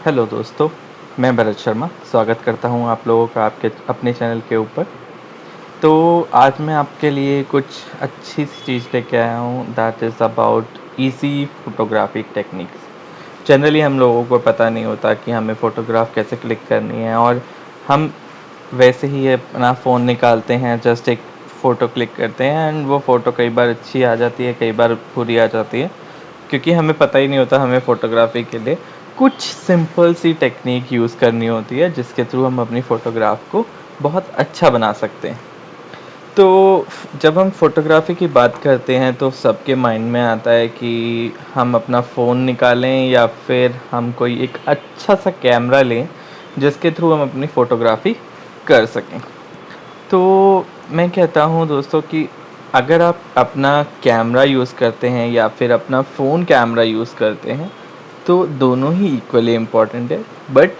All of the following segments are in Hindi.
हेलो दोस्तों, मैं भरत शर्मा स्वागत करता हूं आप लोगों का आपके अपने चैनल के ऊपर। तो आज मैं आपके लिए कुछ अच्छी सी चीज़ लेके आया हूं that is about easy photography techniques. Generally हम लोगों को पता नहीं होता कि हमें फ़ोटोग्राफ कैसे क्लिक करनी है, और हम वैसे ही अपना फ़ोन निकालते हैं, जस्ट एक फ़ोटो क्लिक करते हैं एंड वो फ़ोटो कई बार अच्छी आ जाती है, कई बार बुरी आ जाती है, क्योंकि हमें पता ही नहीं होता हमें फ़ोटोग्राफी के लिए कुछ सिंपल सी टेक्निक यूज़ करनी होती है जिसके थ्रू हम अपनी फ़ोटोग्राफ को बहुत अच्छा बना सकते हैं। तो जब हम फ़ोटोग्राफी की बात करते हैं तो सबके माइंड में आता है कि हम अपना फ़ोन निकालें या फिर हम कोई एक अच्छा सा कैमरा लें जिसके थ्रू हम अपनी फ़ोटोग्राफी कर सकें। तो मैं कहता हूँ दोस्तों कि अगर आप अपना कैमरा यूज़ करते हैं या फिर अपना फ़ोन कैमरा यूज़ करते हैं तो दोनों ही इक्वली इम्पॉर्टेंट है, बट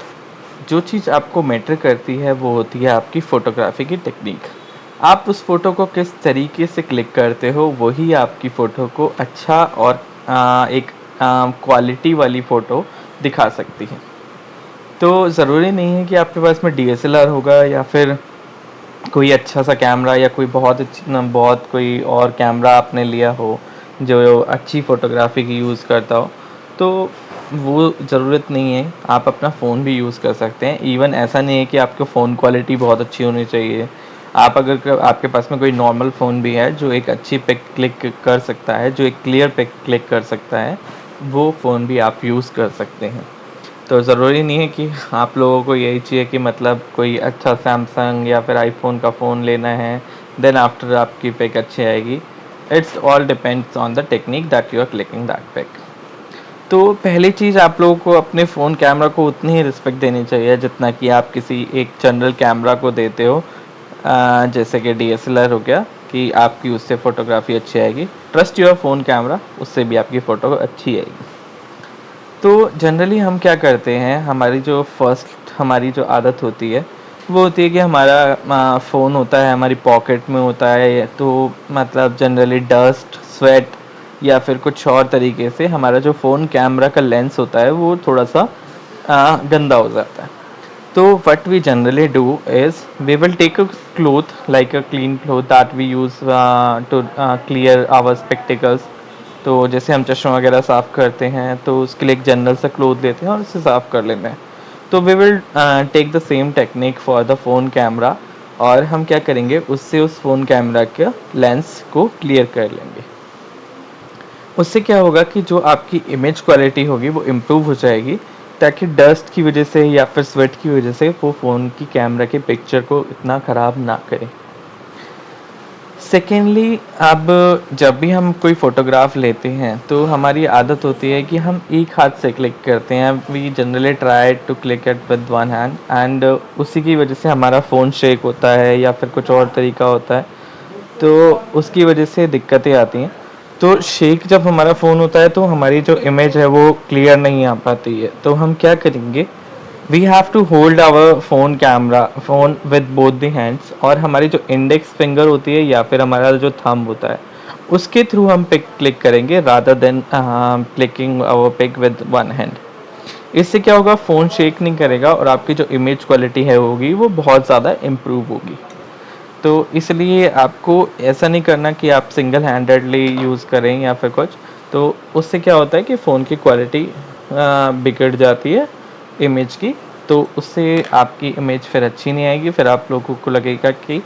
जो चीज़ आपको मैटर करती है वो होती है आपकी फ़ोटोग्राफी की टेक्निक। आप उस फ़ोटो को किस तरीके से क्लिक करते हो वही आपकी फ़ोटो को अच्छा और एक क्वालिटी वाली फ़ोटो दिखा सकती है। तो ज़रूरी नहीं है कि आपके पास में डीएसएलआर होगा या फिर कोई अच्छा सा कैमरा या कोई बहुत कोई और कैमरा आपने लिया हो जो अच्छी फ़ोटोग्राफी की यूज़ करता हो, तो वो ज़रूरत नहीं है। आप अपना फ़ोन भी यूज़ कर सकते हैं। इवन ऐसा नहीं है कि आपके फ़ोन क्वालिटी बहुत अच्छी होनी चाहिए। आप अगर आपके पास में कोई नॉर्मल फ़ोन भी है जो एक अच्छी पिक क्लिक कर सकता है, जो एक क्लियर पिक क्लिक कर सकता है, वो फ़ोन भी आप यूज़ कर सकते हैं। तो ज़रूरी नहीं है कि आप लोगों को यही चाहिए कि मतलब कोई अच्छा सैमसंग या फिर आईफोन का फ़ोन लेना है, देन आफ्टर आपकी पिक अच्छी आएगी। It's all depends on the technique that you are clicking that pic. तो पहली चीज़, आप लोगों को अपने फ़ोन कैमरा को उतनी ही रिस्पेक्ट देनी चाहिए जितना कि आप किसी एक जनरल कैमरा को देते हो। जैसे कि डीएसएलआर हो गया कि आपकी उससे फ़ोटोग्राफी अच्छी आएगी। ट्रस्ट योर फ़ोन कैमरा, उससे भी आपकी फ़ोटो अच्छी आएगी। तो जनरली हम क्या करते हैं, हमारी जो आदत होती है वो होती है कि हमारा फ़ोन होता है हमारी पॉकेट में होता है, तो मतलब जनरली डस्ट स्वेट या फिर कुछ और तरीके से हमारा जो फ़ोन कैमरा का लेंस होता है वो थोड़ा सा गंदा हो जाता है। तो what we generally do is we will take a cloth, like a clean cloth that we use to clear our spectacles. तो जैसे हम चश्मा वगैरह साफ़ करते हैं तो उसके लिए एक जनरल सा क्लोथ लेते हैं और उसे साफ़ कर लेते हैं। तो we will take the same technique for the phone camera, और हम क्या करेंगे, उससे उस फ़ोन कैमरा के लेंस को क्लियर कर लेंगे। उससे क्या होगा कि जो आपकी इमेज क्वालिटी होगी वो इम्प्रूव हो जाएगी, ताकि डस्ट की वजह से या फिर स्वेट की वजह से वो फ़ोन की कैमरा की पिक्चर को इतना ख़राब ना करे। सेकेंडली, अब जब भी हम कोई फ़ोटोग्राफ लेते हैं तो हमारी आदत होती है कि हम एक हाथ से क्लिक करते हैं। We generally try to click it with one hand, and उसी की वजह से हमारा फ़ोन शेक होता है या फिर कुछ और तरीका होता है, तो उसकी वजह से दिक्कतें आती हैं। तो शेक जब हमारा फ़ोन होता है तो हमारी जो इमेज है वो क्लियर नहीं आ पाती है। तो हम क्या करेंगे, we have to hold our phone with both the hands, और हमारी जो इंडेक्स फिंगर होती है या फिर हमारा जो थंब होता है उसके थ्रू हम पिक क्लिक करेंगे rather than clicking our pic with one hand. इससे क्या होगा, फ़ोन शेक नहीं करेगा और आपकी जो इमेज क्वालिटी है होगी वो बहुत ज़्यादा इम्प्रूव होगी। तो इसलिए आपको ऐसा नहीं करना कि आप सिंगल हैंडेडली यूज़ करें या फिर कुछ, तो उससे क्या होता है कि फ़ोन की क्वालिटी बिगड़ जाती है इमेज की। तो उससे आपकी इमेज फिर अच्छी नहीं आएगी, फिर आप लोगों को लगेगा कि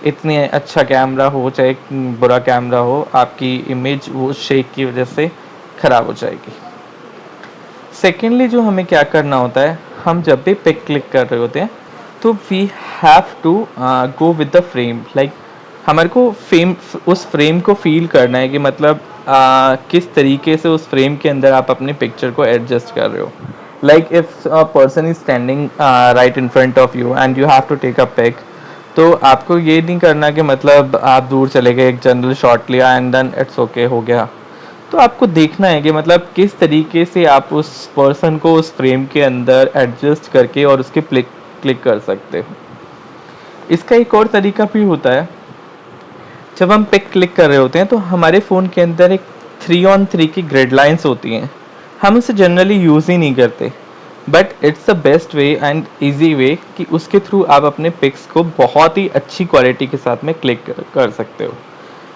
इतने अच्छा कैमरा हो चाहे बुरा कैमरा हो, आपकी इमेज वो शेक की वजह से ख़राब हो जाएगी। सेकेंडली, जो हमें क्या करना होता है, हम जब भी पिक क्लिक कर रहे होते हैं तो we have to go with the frame, like हमारे को उस फ्रेम को फील करना है कि मतलब किस तरीके से उस फ्रेम के अंदर आप अपनी पिक्चर को एडजस्ट कर रहे हो। Like if a person is standing right in front of you and you have to take a pic, तो आपको ये नहीं करना कि मतलब आप दूर चले गए, एक जनरल शॉट लिया एंड देन इट्स ओके हो गया। तो आपको देखना है कि मतलब किस तरीके से आप उस पर्सन को उस फ्रेम के अंदर एडजस्ट करके और उसके क्लिक कर सकते हो। इसका एक और तरीका भी होता है, जब हम पिक क्लिक कर रहे होते हैं तो हमारे फ़ोन के अंदर एक 3 on 3 की ग्रिड लाइंस होती हैं। हम उसे जनरली यूज़ ही नहीं करते, but it's the best way and easy way कि उसके थ्रू आप अपने पिक्स को बहुत ही अच्छी क्वालिटी के साथ में क्लिक कर सकते हो।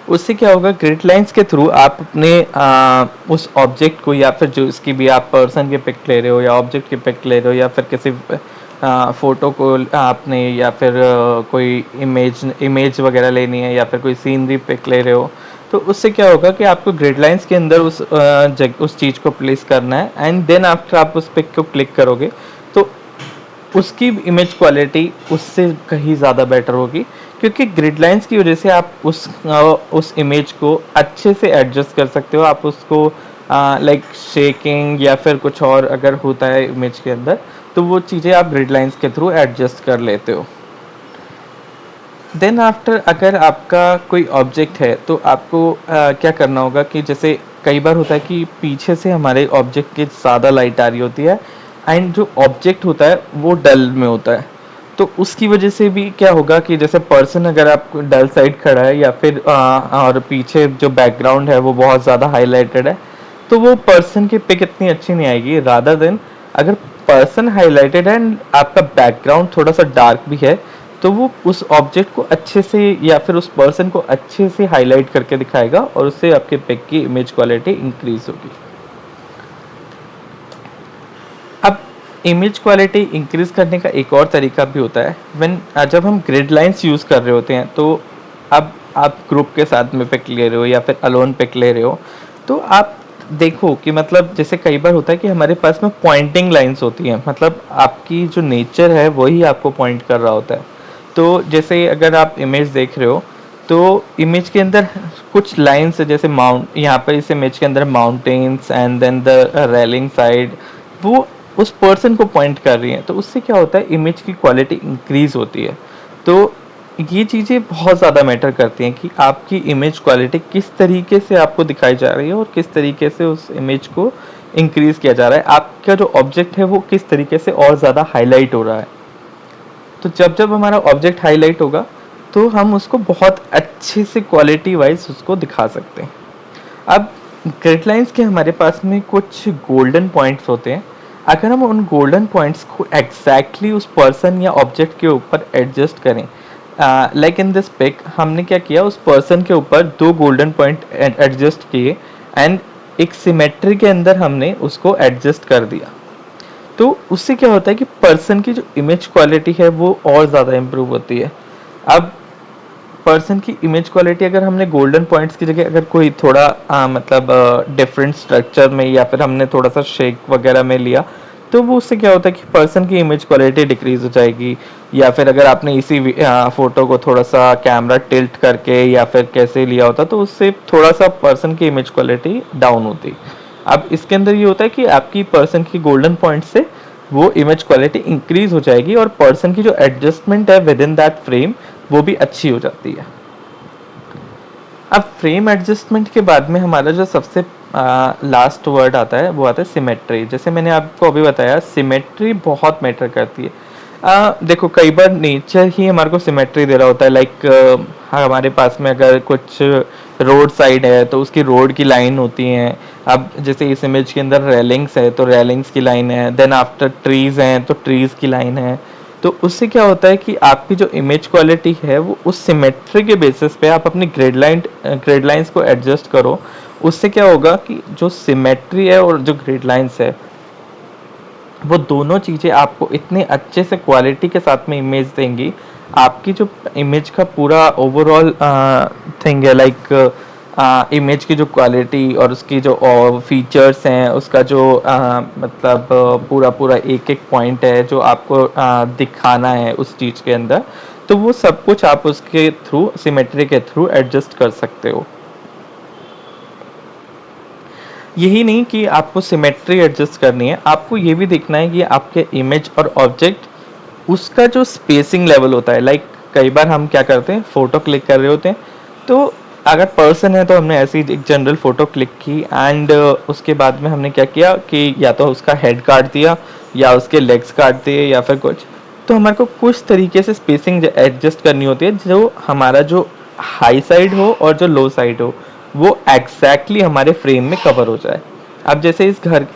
उससे क्या होगा, ग्रिड लाइंस के थ्रू आप अपने उस ऑब्जेक्ट को, या फिर जो इसकी भी आप पर्सन के पिक ले रहे हो या ऑब्जेक्ट के पिक ले रहे हो, या फिर किसी फोटो को आपने, या फिर कोई इमेज वगैरह लेनी है, या फिर कोई सीनरी पिक ले रहे हो, तो उससे क्या होगा कि आपको ग्रिड लाइंस के अंदर उस चीज़ को प्लेस करना है, एंड देन आफ्टर आप उस पिक को क्लिक करोगे तो उसकी इमेज क्वालिटी उससे कहीं ज़्यादा बेटर होगी, क्योंकि ग्रिड लाइंस की वजह से आप उस इमेज को अच्छे से एडजस्ट कर सकते हो। आप उसको लाइक शेकिंग या फिर कुछ और अगर होता है इमेज के अंदर, तो वो चीज़ें आप ग्रिड लाइंस के थ्रू एडजस्ट कर लेते हो। देन आफ्टर अगर आपका कोई ऑब्जेक्ट है तो आपको क्या करना होगा कि जैसे कई बार होता है कि पीछे से हमारे ऑब्जेक्ट की ज़्यादा लाइट आ रही होती है, एंड जो ऑब्जेक्ट होता है वो डल में होता है, तो उसकी वजह से भी क्या होगा कि जैसे पर्सन अगर आप डल साइड खड़ा है, या फिर और पीछे जो बैकग्राउंड है वो बहुत ज़्यादा हाईलाइटेड है, तो वो पर्सन की पिक इतनी अच्छी नहीं आएगी। रादर देन अगर पर्सन हाईलाइटेड है एंड आपका बैकग्राउंड थोड़ा सा डार्क भी है, तो वो उस ऑब्जेक्ट को अच्छे से या फिर उस पर्सन को अच्छे से हाईलाइट करके दिखाएगा, और उससे आपके पिक की इमेज क्वालिटी इंक्रीज होगी। अब इमेज क्वालिटी इंक्रीज करने का एक और तरीका भी होता है। जब हम ग्रिड लाइंस यूज कर रहे होते हैं, तो अब आप ग्रुप के साथ में पिक ले रहे हो या फिर अलोन पिक ले रहे हो, तो आप देखो कि मतलब जैसे कई बार होता है कि हमारे पास में पॉइंटिंग लाइंस होती हैं, मतलब आपकी जो नेचर है वही आपको पॉइंट कर रहा होता है। तो जैसे अगर आप इमेज देख रहे हो, तो इमेज के अंदर कुछ लाइंस है, जैसे माउंट, यहाँ पर इस इमेज के अंदर mountains and then the railing side, वो उस पर्सन को पॉइंट कर रही है, तो उससे क्या होता है, इमेज की क्वालिटी इंक्रीज होती है। तो ये चीज़ें बहुत ज़्यादा मैटर करती हैं कि आपकी इमेज क्वालिटी किस तरीके से आपको दिखाई जा रही है, और किस तरीके से उस इमेज को इंक्रीज किया जा रहा है, आपका जो ऑब्जेक्ट है वो किस तरीके से और ज़्यादा हाईलाइट हो रहा है। तो जब जब हमारा ऑब्जेक्ट हाईलाइट होगा, तो हम उसको बहुत अच्छे से क्वालिटी वाइज उसको दिखा सकते हैं। अब ग्रिड लाइंस के हमारे पास में कुछ गोल्डन पॉइंट्स होते हैं। अगर हम उन गोल्डन पॉइंट्स को एग्जैक्टली उस पर्सन या ऑब्जेक्ट के ऊपर एडजस्ट करें, लाइक इन दिस पिक हमने क्या किया, उस पर्सन के ऊपर 2 गोल्डन पॉइंट एडजस्ट किए, एंड एक सिमेट्री के अंदर हमने उसको एडजस्ट कर दिया, तो उससे क्या होता है कि पर्सन की जो इमेज क्वालिटी है वो और ज़्यादा इम्प्रूव होती है। अब पर्सन की इमेज क्वालिटी अगर हमने गोल्डन पॉइंट्स की जगह अगर कोई थोड़ा मतलब डिफरेंट स्ट्रक्चर में, या फिर हमने थोड़ा सा शेक वगैरह में लिया, तो वो उससे क्या होता है कि पर्सन की इमेज क्वालिटी डिक्रीज हो जाएगी। या फिर अगर आपने इसी फोटो को थोड़ा सा कैमरा टिल्ट करके या फिर कैसे लिया होता, तो उससे थोड़ा सा पर्सन की इमेज क्वालिटी डाउन होती। अब इसके अंदर ये होता है कि आपकी पर्सन की गोल्डन पॉइंट से वो इमेज क्वालिटी इंक्रीज हो जाएगी, और पर्सन की जो एडजस्टमेंट है विद इन दैट फ्रेम वो भी अच्छी हो जाती है। अब फ्रेम एडजस्टमेंट के बाद में हमारा जो सबसे लास्ट वर्ड आता है वो आता है सिमेट्री। जैसे मैंने आपको अभी बताया, सिमेट्री बहुत मैटर करती है। देखो कई बार नेचर ही हमारे को सिमेट्री दे रहा होता है, लाइक हमारे पास में अगर कुछ रोड साइड है तो उसकी रोड की लाइन होती हैं। अब जैसे इस इमेज के अंदर रेलिंग्स है तो रेलिंग्स की लाइन है, देन आफ्टर ट्रीज हैं तो ट्रीज की लाइन है। तो उससे क्या होता है कि आपकी जो इमेज क्वालिटी है वो उस सिमेट्री के बेसिस पे आप अपनी ग्रिड लाइंस को एडजस्ट करो। उससे क्या होगा कि जो सिमेट्री है और जो ग्रिड लाइंस है, वो दोनों चीज़ें आपको इतने अच्छे से क्वालिटी के साथ में इमेज देंगी, आपकी जो इमेज का पूरा ओवरऑल थिंग है, लाइक इमेज की जो क्वालिटी और उसकी जो फीचर्स हैं, उसका जो मतलब पूरा पूरा एक एक पॉइंट है जो आपको दिखाना है उस चीज़ के अंदर, तो वो सब कुछ आप उसके थ्रू, सिमेट्री के थ्रू एडजस्ट कर सकते हो। यही नहीं कि आपको सिमेट्री एडजस्ट करनी है, आपको ये भी देखना है कि आपके इमेज और ऑब्जेक्ट उसका जो स्पेसिंग लेवल होता है, लाइक कई बार हम क्या करते हैं, फोटो क्लिक कर रहे होते हैं, तो अगर पर्सन है तो हमने ऐसी एक जनरल फोटो क्लिक की, एंड उसके बाद में हमने क्या किया कि या तो उसका हेड काट दिया या उसके लेग्स काट दिए या फिर कुछ, तो हमारे को कुछ तरीके से स्पेसिंग एडजस्ट करनी होती है, जो हमारा जो हाई साइड हो और जो लो साइड हो वो एग्जैक्टली हमारे फ्रेम में कवर हो जाए। अब जैसे इस घर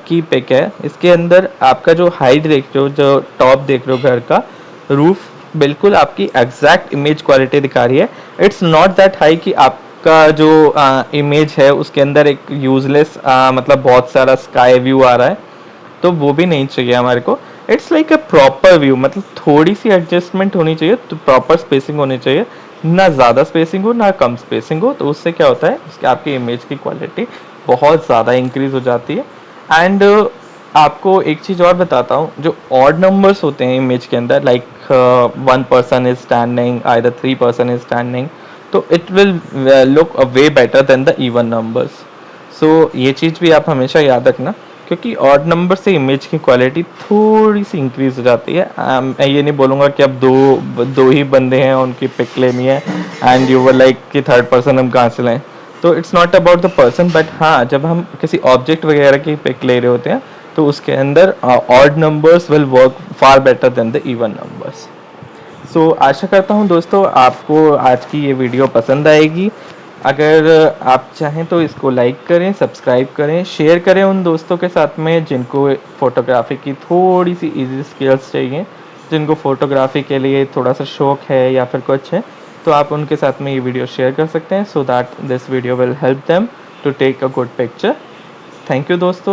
की पिक है, इसके अंदर आपका जो हाइट देख रहे हो, जो टॉप देख रहे हो घर का, रूफ बिल्कुल आपकी एग्जैक्ट इमेज क्वालिटी दिखा रही है। इट्स नॉट दैट हाई कि आपका जो इमेज है उसके अंदर एक यूजलेस मतलब बहुत सारा स्काई व्यू आ रहा है, तो वो भी नहीं चाहिए हमारे को। It's like a proper view, मतलब थोड़ी सी एडजस्टमेंट होनी चाहिए, तो प्रॉपर स्पेसिंग होनी चाहिए, ना ज़्यादा स्पेसिंग हो ना कम स्पेसिंग हो। तो उससे क्या होता है, उसके आपकी इमेज की क्वालिटी बहुत ज़्यादा इंक्रीज हो जाती है। एंड आपको एक चीज़ और बताता हूँ, जो ऑड नंबर्स होते हैं इमेज के अंदर, like 1 person is standing, either 3 person is standing, तो it will look way better than the even numbers. So ये चीज़ भी आप हमेशा याद रखना, क्योंकि ऑड नंबर से इमेज की क्वालिटी थोड़ी सी इंक्रीज हो जाती है। मैं ये नहीं बोलूँगा कि अब दो ही बंदे हैं उनकी पिक लेनी है एंड यू वर लाइक कि थर्ड पर्सन हम कहाँ से लाएं। तो it's not about the person, but हाँ, जब हम किसी ऑब्जेक्ट वगैरह की पिक ले रहे होते हैं तो उसके अंदर odd numbers will work far better than the even numbers. So आशा करता हूँ दोस्तों आपको आज की ये वीडियो पसंद आएगी। अगर आप चाहें तो इसको लाइक करें, सब्सक्राइब करें, शेयर करें उन दोस्तों के साथ में जिनको फ़ोटोग्राफी की थोड़ी सी इजी स्किल्स चाहिए, जिनको फ़ोटोग्राफी के लिए थोड़ा सा शौक है या फिर कुछ है, तो आप उनके साथ में ये वीडियो शेयर कर सकते हैं, so that this video will help them to take a good picture. Thank you दोस्तों।